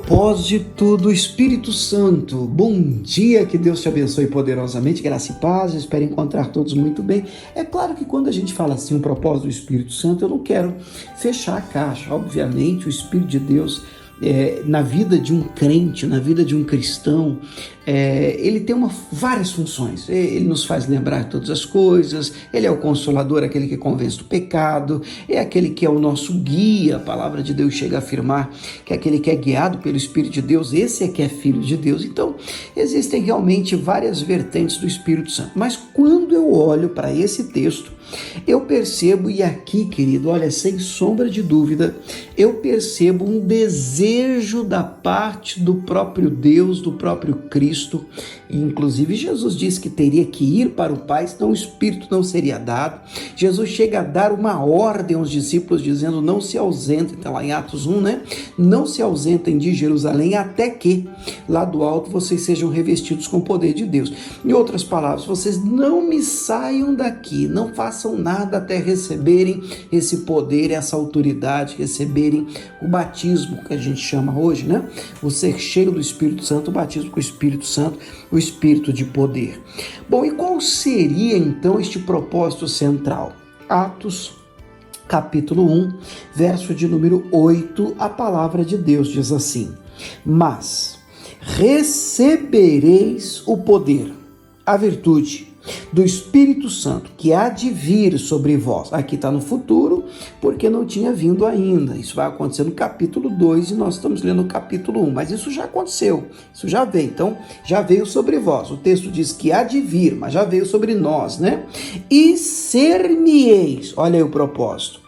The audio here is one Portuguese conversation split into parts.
propósito do Espírito Santo. Bom dia, que Deus te abençoe poderosamente, graça e paz, espero encontrar todos muito bem. É claro que quando a gente fala assim, um propósito do Espírito Santo, eu não quero fechar a caixa. Obviamente, o Espírito de Deus, na vida de um crente, na vida de um cristão, ele tem várias funções. Ele nos faz lembrar de todas as coisas, ele é o consolador, aquele que convence do pecado, é aquele que é o nosso guia. A palavra de Deus chega a afirmar que aquele que é guiado pelo Espírito de Deus, esse é que é filho de Deus. Então, existem realmente várias vertentes do Espírito Santo. Mas quando eu olho para esse texto, eu percebo, e aqui, querido, olha, sem sombra de dúvida, eu percebo um desejo da parte do próprio Deus, do próprio Cristo. Inclusive, Jesus disse que teria que ir para o Pai, senão o Espírito não seria dado. Jesus chega a dar uma ordem aos discípulos, dizendo: não se ausentem, está lá em Atos 1, né? Não se ausentem de Jerusalém até que lá do alto vocês sejam revestidos com o poder de Deus. Em outras palavras, vocês não me saiam daqui, não façam nada até receberem esse poder, essa autoridade, receberem o batismo que a gente chama hoje, né? O ser cheio do Espírito Santo, o batismo com o Espírito Santo, o Espírito de poder. Bom, e qual seria então este propósito central? Atos capítulo 1, verso de número 8, a palavra de Deus diz assim: mas recebereis o poder, a virtude do Espírito Santo, que há de vir sobre vós. Aqui está no futuro, porque não tinha vindo ainda. Isso vai acontecer no capítulo 2 e nós estamos lendo o capítulo 1, mas isso já aconteceu, isso já veio. Então, já veio sobre vós. O texto diz que há de vir, mas já veio sobre nós, né? E ser-me-eis, olha aí o propósito,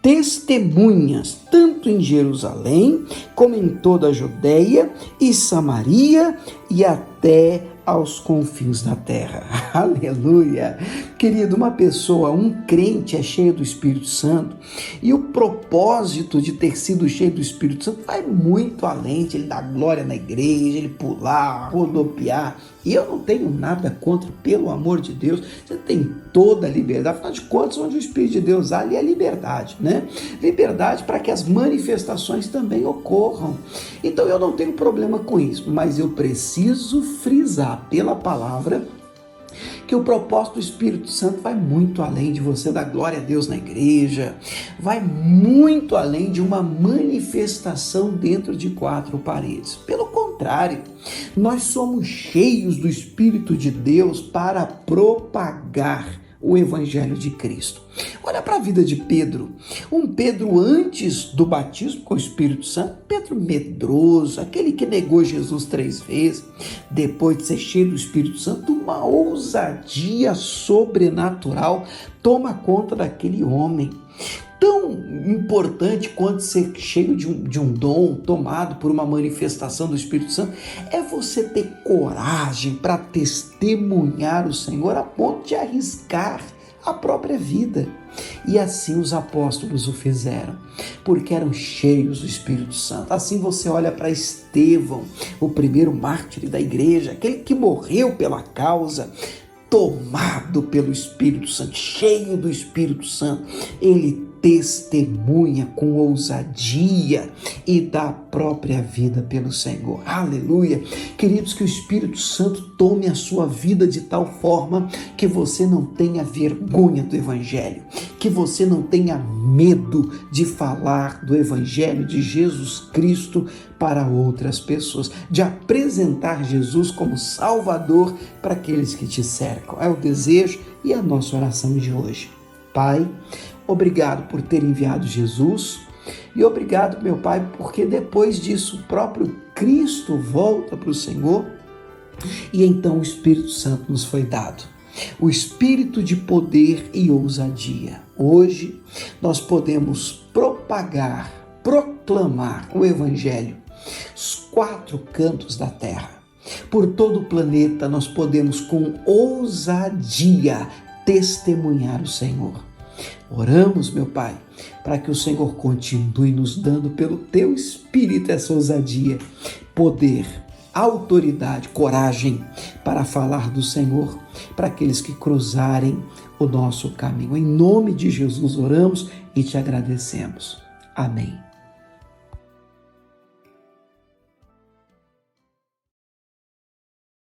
testemunhas, tanto em Jerusalém, como em toda a Judéia e Samaria e até aos confins da terra. Aleluia! Querido, uma pessoa, um crente é cheio do Espírito Santo, e o propósito de ter sido cheio do Espírito Santo vai muito além de ele dar glória na igreja, ele pular, rodopiar. E eu não tenho nada contra, pelo amor de Deus, você tem toda a liberdade. Afinal de contas, onde o Espírito de Deus há, ali é liberdade, né? Liberdade para que as manifestações também ocorram. Então eu não tenho problema com isso, mas eu preciso frisar pela palavra que o propósito do Espírito Santo vai muito além de você dar glória a Deus na igreja, vai muito além de uma manifestação dentro de quatro paredes. Pelo contrário, nós somos cheios do Espírito de Deus para propagar o Evangelho de Cristo. Olha para a vida de Pedro. Um Pedro antes do batismo com o Espírito Santo, Pedro medroso, aquele que negou Jesus 3 vezes, depois de ser cheio do Espírito Santo, uma ousadia sobrenatural toma conta daquele homem. Tão importante quanto ser cheio de um dom, tomado por uma manifestação do Espírito Santo, é você ter coragem para testemunhar o Senhor a ponto de arriscar a própria vida. E assim os apóstolos o fizeram, porque eram cheios do Espírito Santo. Assim você olha para Estevão, o primeiro mártir da igreja, aquele que morreu pela causa, tomado pelo Espírito Santo, cheio do Espírito Santo, ele testemunha com ousadia e dá a própria vida pelo Senhor. Aleluia! Queridos, que o Espírito Santo tome a sua vida de tal forma que você não tenha vergonha do Evangelho, que você não tenha medo de falar do Evangelho de Jesus Cristo para outras pessoas, de apresentar Jesus como Salvador para aqueles que te cercam. É o desejo e a nossa oração de hoje. Pai, obrigado por ter enviado Jesus e obrigado, meu Pai, porque depois disso o próprio Cristo volta para o Senhor e então o Espírito Santo nos foi dado. O Espírito de poder e ousadia. Hoje nós podemos propagar, proclamar o Evangelho, os quatro cantos da terra. Por todo o planeta nós podemos com ousadia testemunhar o Senhor. Oramos, meu Pai, para que o Senhor continue nos dando pelo Teu Espírito essa ousadia, poder, autoridade, coragem para falar do Senhor para aqueles que cruzarem o nosso caminho. Em nome de Jesus oramos e te agradecemos. Amém.